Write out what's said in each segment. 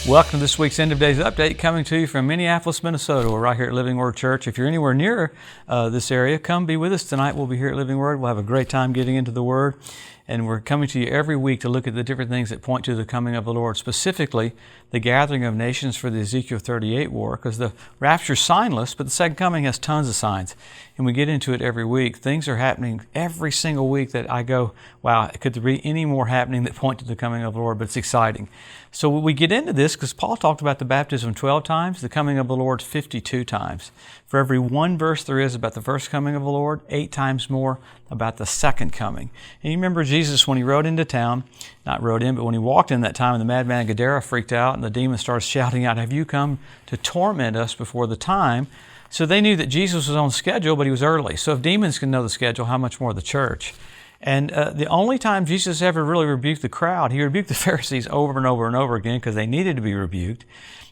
Welcome to this week's End of Days Update, coming to you from Minneapolis, Minnesota. We're right here at Living Word Church. If you're anywhere near this area, come be with us tonight. We'll be here at Living Word. We'll have a great time getting into the Word. And we're coming to you every week to look at the different things that point to the coming of the Lord, specifically the gathering of nations for the Ezekiel 38 war, because the rapture's signless, but the second coming has tons of signs. And we get into it every week. Things are happening every single week that I go, wow, could there be any more happening that point to the coming of the Lord? But it's exciting. So we get into this because Paul talked about the baptism 12 times, the coming of the Lord 52 times. For every one verse there is about the first coming of the Lord, 8 times more about the second coming. And you remember Jesus when he rode into town, not rode in, but when he walked in that time, and the madman of Gadara freaked out and the demon started shouting out, "Have you come to torment us before the time?" So they knew that Jesus was on schedule, but he was early. So if demons can know the schedule, how much more the church? And the only time Jesus ever really rebuked the crowd, he rebuked the Pharisees over and over and over again because they needed to be rebuked.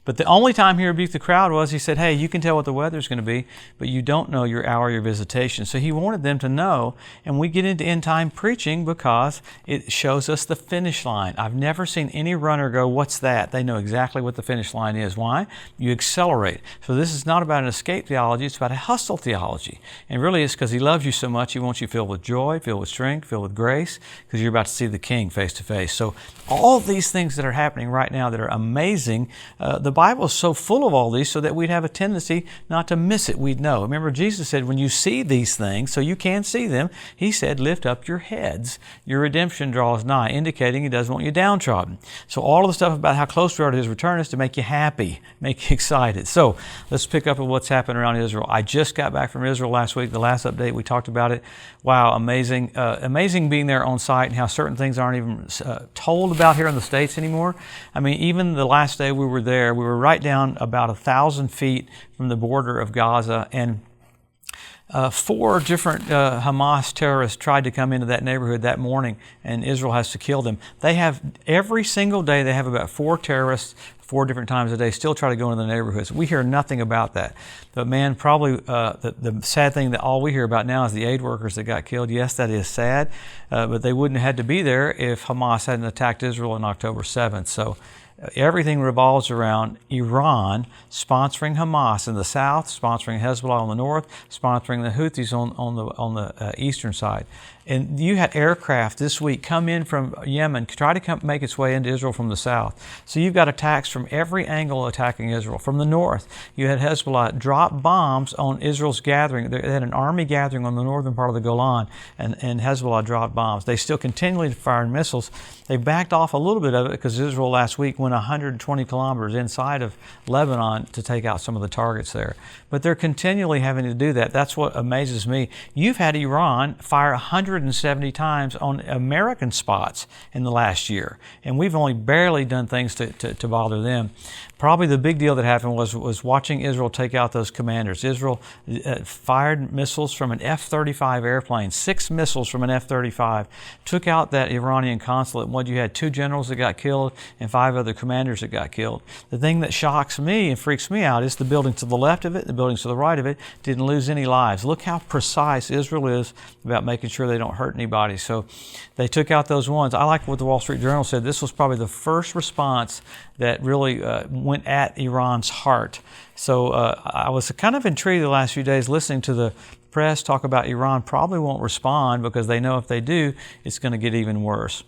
But the only time he rebuked the crowd was he said, hey, you can tell what the weather's going to be, but you don't know your hour, your visitation. So he wanted them to know, and we get into end time preaching because it shows us the finish line. I've never seen any runner go, what's that? They know exactly what the finish line is. Why? You accelerate. So this is not about an escape theology, it's about a hustle theology. And really it's because he loves you so much, he wants you filled with joy, filled with strength, filled with grace, because you're about to see the King face to face. So all these things that are happening right now that are amazing, the Bible is so full of all these so that we'd have a tendency not to miss it. We'd know. Remember, Jesus said, when you see these things, so you can see them, he said, lift up your heads. Your redemption draws nigh, indicating he doesn't want you downtrodden. So all of the stuff about how close we are to his return is to make you happy, make you excited. So let's pick up with what's happened around Israel. I just got back from Israel last week. The last update, we talked about it. Wow, amazing. Amazing being there on site and how certain things aren't even told about here in the States anymore. I mean, even the last day we were there, we were right down about 1,000 feet from the border of Gaza, and 4 different Hamas terrorists tried to come into that neighborhood that morning, and Israel has to kill them. They have, every single day, they have about 4 terrorists 4 different times a day still try to go into the neighborhoods. We hear nothing about that. But man, probably the sad thing that all we hear about now is the aid workers that got killed. Yes, that is sad, but they wouldn't have had to be there if Hamas hadn't attacked Israel on October 7th. So everything revolves around Iran sponsoring Hamas in the south, sponsoring Hezbollah on the north, sponsoring the Houthis on the eastern side. And you had aircraft this week come in from Yemen, try to make its way into Israel from the south. So you've got attacks from every angle attacking Israel. From the north, you had Hezbollah drop bombs on Israel's gathering. They had an army gathering on the northern part of the Golan, and Hezbollah dropped bombs. They still continually firing missiles. They backed off a little bit of it because Israel last week went 120 kilometers inside of Lebanon to take out some of the targets there. But they're continually having to do that. That's what amazes me. You've had Iran fire 170 times on American spots in the last year, and we've only barely done things to bother them. Probably the big deal that happened was watching Israel take out those commanders. Israel fired missiles from an F-35 airplane, 6 missiles from an F-35, took out that Iranian consulate. And what you had, 2 generals that got killed and 5 other commanders that got killed. The thing that shocks me and freaks me out is the building to the left of it, the buildings to the right of it didn't lose any lives. Look how precise Israel is about making sure they don't hurt anybody. So they took out those ones. I like what the Wall Street Journal said. This was probably the first response that really went at Iran's heart. So I was kind of intrigued the last few days listening to the press talk about Iran probably won't respond because they know if they do, it's going to get even worse.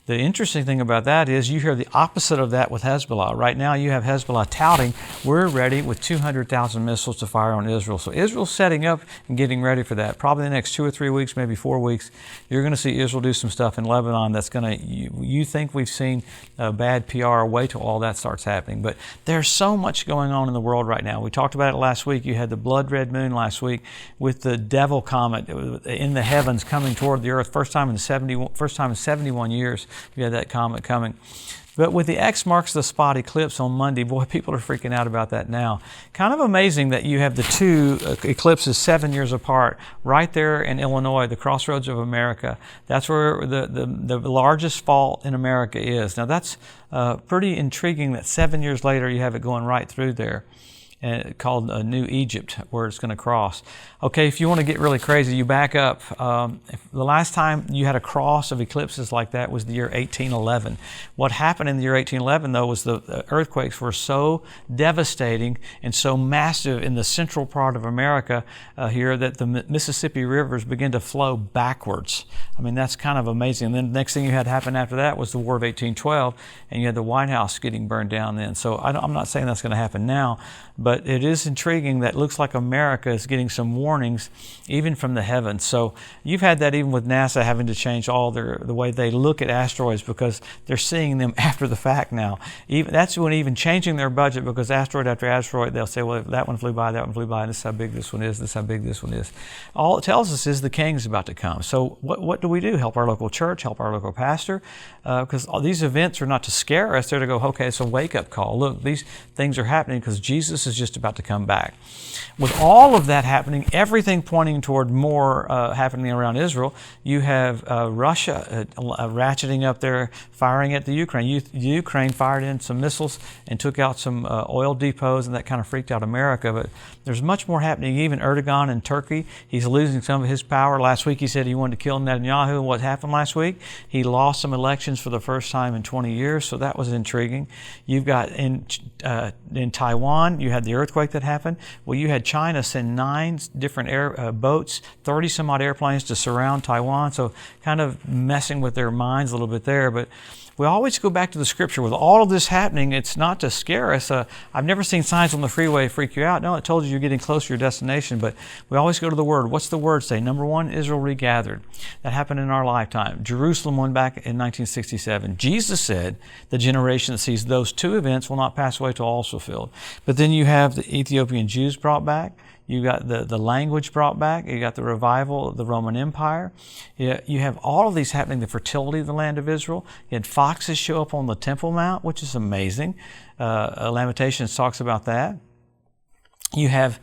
The interesting thing about that is you hear the opposite of that with Hezbollah. Right now you have Hezbollah touting, we're ready with 200,000 missiles to fire on Israel. So Israel's setting up and getting ready for that. Probably the next 2 or 3 weeks, maybe 4 weeks, you're going to see Israel do some stuff in Lebanon that's going to, you think we've seen bad PR, wait till all that starts happening. But there's so much going on in the world right now. We talked about it last week. You had the blood red moon last week with the devil comet in the heavens coming toward the earth. First time in 71 years. You had that comet coming. But with the X marks the spot eclipse on Monday, boy, people are freaking out about that now. Kind of amazing that you have the 2 eclipses 7 years apart, right there in Illinois, the crossroads of America. That's where the largest fault in America is. Now that's pretty intriguing that 7 years later you have it going right through there. called New Egypt, where it's going to cross. Okay, if you want to get really crazy, you back up. The last time you had a cross of eclipses like that was the year 1811. What happened in the year 1811, though, was the earthquakes were so devastating and so massive in the central part of America here that the Mississippi rivers began to flow backwards. I mean, that's kind of amazing. And then the next thing you had happen after that was the War of 1812, and you had the White House getting burned down then. So I'm not saying that's going to happen now, but it is intriguing that it looks like America is getting some warnings even from the heavens. So you've had that even with NASA having to change all the way they look at asteroids because they're seeing them after the fact now. That's when even changing their budget, because asteroid after asteroid, they'll say, well, that one flew by, that one flew by, and this is how big this one is, this is how big this one is. All it tells us is the king is about to come. So what do we do? Help our local church, help our local pastor, because these events are not to scare us. They're to go, okay, it's a wake-up call. Look, these things are happening because Jesus is just about to come back. With all of that happening, everything pointing toward more happening around Israel, you have Russia ratcheting up there, firing at the Ukraine. Ukraine fired in some missiles and took out some oil depots, and that kind of freaked out America. But there's much more happening. Even Erdogan in Turkey, he's losing some of his power. Last week he said he wanted to kill Netanyahu. And what happened last week? He lost some elections for the first time in 20 years, so that was intriguing. You've got in Taiwan, you had the earthquake that happened. Well, you had China send 9 different boats, 30 some odd airplanes to surround Taiwan, so kind of messing with their minds a little bit there. But we always go back to the scripture. With all of this happening, it's not to scare us. I've never seen signs on the freeway freak you out. No, it told you you're getting close to your destination, but we always go to the Word. What's the Word say? Number 1, Israel regathered. That happened in our lifetime. Jerusalem went back in 1967. Jesus said the generation that sees those 2 events will not pass away till all is fulfilled. But then you have the Ethiopian Jews brought back. You got the language brought back. You got the revival of the Roman Empire. You have all of these happening, the fertility of the land of Israel. You had foxes show up on the Temple Mount, which is amazing. Lamentations talks about that. You have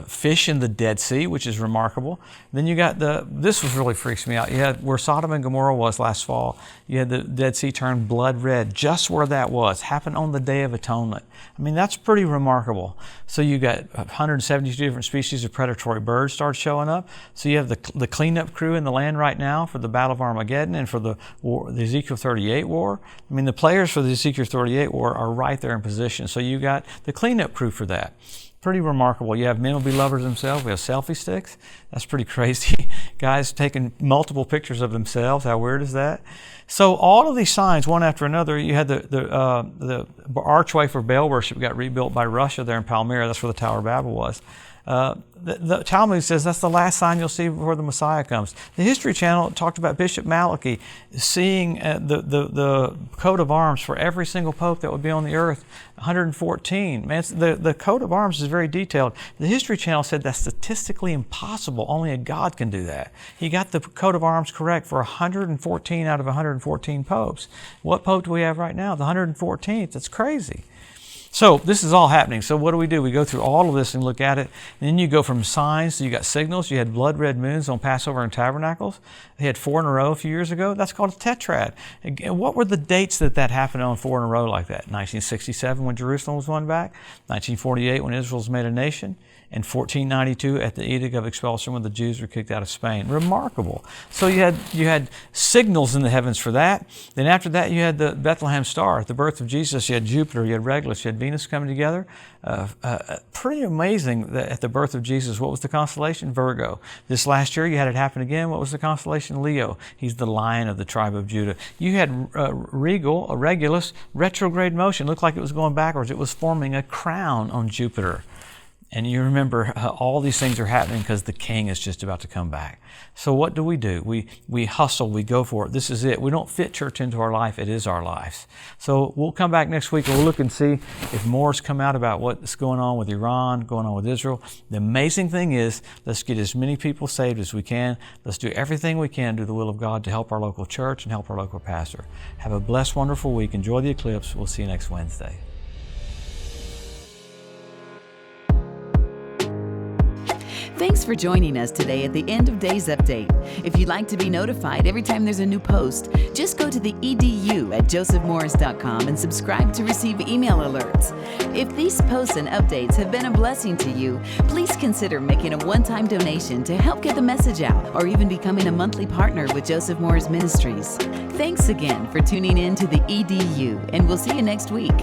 fish in the Dead Sea, which is remarkable. Then you got this was really freaks me out. You had where Sodom and Gomorrah was last fall. You had the Dead Sea turn blood red, just where that was. Happened on the Day of Atonement. I mean, that's pretty remarkable. So you got 172 different species of predatory birds start showing up. So you have the cleanup crew in the land right now for the Battle of Armageddon and for the Ezekiel 38 war. I mean, the players for the Ezekiel 38 war are right there in position. So you got the cleanup crew for that. Pretty remarkable. You have men will be lovers themselves. We have selfie sticks. That's pretty crazy. Guys taking multiple pictures of themselves. How weird is that? So all of these signs, one after another. You had the archway for Baal worship got rebuilt by Russia there in Palmyra. That's where the Tower of Babel was. The Talmud says that's the last sign you'll see before the Messiah comes. The History Channel talked about Bishop Malachi seeing the coat of arms for every single pope that would be on the earth, 114. Man, the coat of arms is very detailed. The History Channel said that's statistically impossible. Only a God can do that. He got the coat of arms correct for 114 out of 114 popes. What pope do we have right now? The 114th. That's crazy. So this is all happening. So what do? We go through all of this and look at it. And then you go from signs, so you got signals. You had blood red moons on Passover and Tabernacles. They had 4 in a row a few years ago. That's called a tetrad. Again, what were the dates that happened on 4 in a row like that? 1967 when Jerusalem was won back, 1948 when Israel was made a nation, and 1492 at the Edict of Expulsion when the Jews were kicked out of Spain. Remarkable. So you had signals in the heavens for that. Then after that you had the Bethlehem star. At the birth of Jesus you had Jupiter, you had Regulus, you had Venus coming together. Pretty amazing that at the birth of Jesus, what was the constellation? Virgo. This last year you had it happen again. What was the constellation? Leo. He's the lion of the tribe of Judah. You had Regulus, retrograde motion. Looked like it was going backwards. It was forming a crown on Jupiter. And you remember all these things are happening because the king is just about to come back. So what do? We hustle, we go for it. This is it. We don't fit church into our life. It is our lives. So we'll come back next week and we'll look and see if more's come out about what's going on with Iran, going on with Israel. The amazing thing is, let's get as many people saved as we can. Let's do everything we can to do the will of God to help our local church and help our local pastor. Have a blessed, wonderful week. Enjoy the eclipse. We'll see you next Wednesday. Thanks for joining us today at the End of Days Update. If you'd like to be notified every time there's a new post, just go to the EDU at josephmorris.com and subscribe to receive email alerts. If these posts and updates have been a blessing to you, please consider making a one-time donation to help get the message out, or even becoming a monthly partner with Joseph Morris Ministries. Thanks again for tuning in to the EDU, and we'll see you next week.